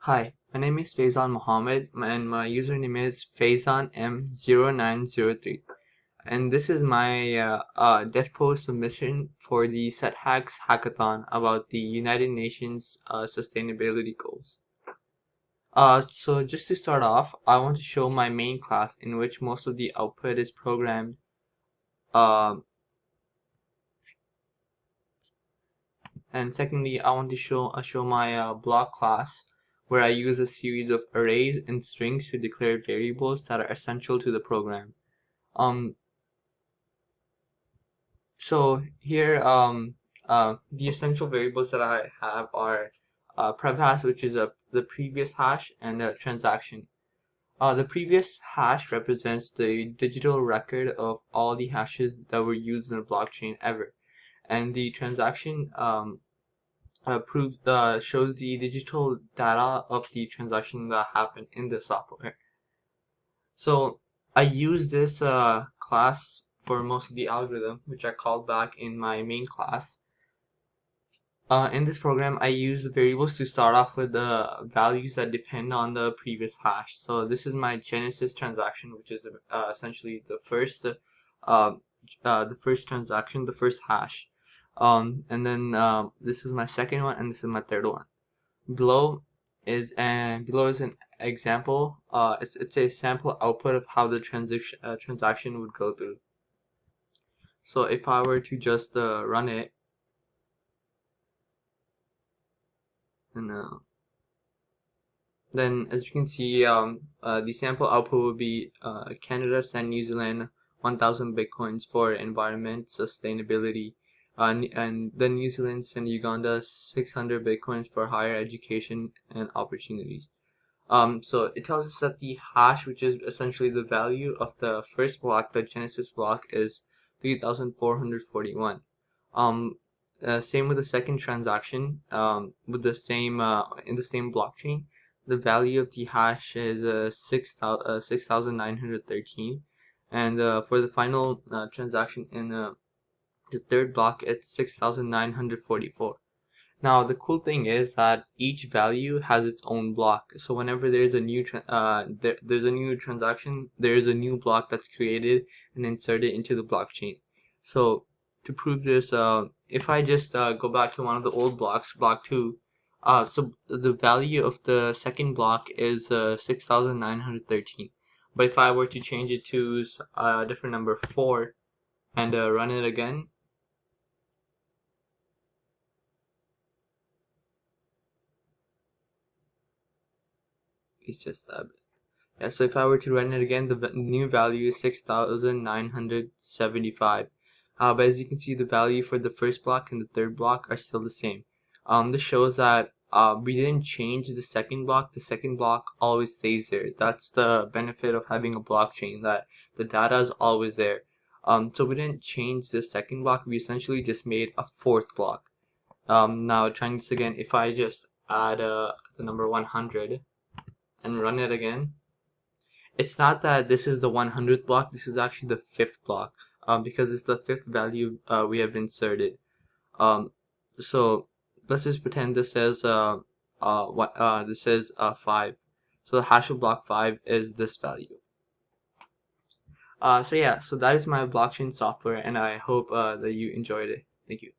Hi, my name is Faizan Mohammed and my username is FaizanM0903. And this is my DevPost submission for the SetHacks Hackathon about the United Nations Sustainability Goals. So just to start off, I want to show my main class in which most of the output is programmed. Um and secondly, I want to show my block class where I use a series of arrays and strings to declare variables that are essential to the program. Um, so here, the essential variables that I have are prev hash, which is the previous hash, and a transaction. The previous hash represents the digital record of all the hashes that were used in the blockchain ever, and the transaction shows the digital data of the transaction that happened in the software. So I use this class for most of the algorithm, which I called back in my main class. In this program, I use the variables to start off with the values that depend on the previous hash. So this is my Genesis transaction, which is essentially the first transaction, the first hash. And then this is my second one, and this is my third one. Below is an example. It's a sample output of how the transaction would go through. So if I were to just run it, and then as you can see, the sample output would be Canada sent New Zealand 1,000 bitcoins for environment sustainability, and then New Zealand sent Uganda 600 bitcoins for higher education and opportunities. So it tells us that the hash, which is essentially the value of the first block, the Genesis block, is 3,441. Um, Same with the second transaction, with the same in the same blockchain, the value of the hash is 6,913, and for the final transaction in the third block, it's 6,944. Now the cool thing is that each value has its own block. So whenever there's a there's a new transaction, there's a new block that's created and inserted into the blockchain. So to prove this, if I just go back to one of the old blocks, block 2, so the value of the second block is 6,913. But if I were to change it to a different number, 4, and run it again, it's just that. Yeah, so if I were to run it again, the new value is 6,975. But as you can see, the value for the first block and the third block are still the same. This shows that we didn't change the second block. The second block always stays there. That's the benefit of having a blockchain, that the data is always there. So we didn't change the second block. We essentially just made a fourth block. Now trying this again, if I just add the number 100 and run it again, it's not that this is the 100th block, this is actually the 5th block, because it's the 5th value we have inserted. Um, so let's just pretend this says this says 5. So the hash of block 5 is this value. So yeah, so that is my blockchain software, and I hope that you enjoyed it. Thank you.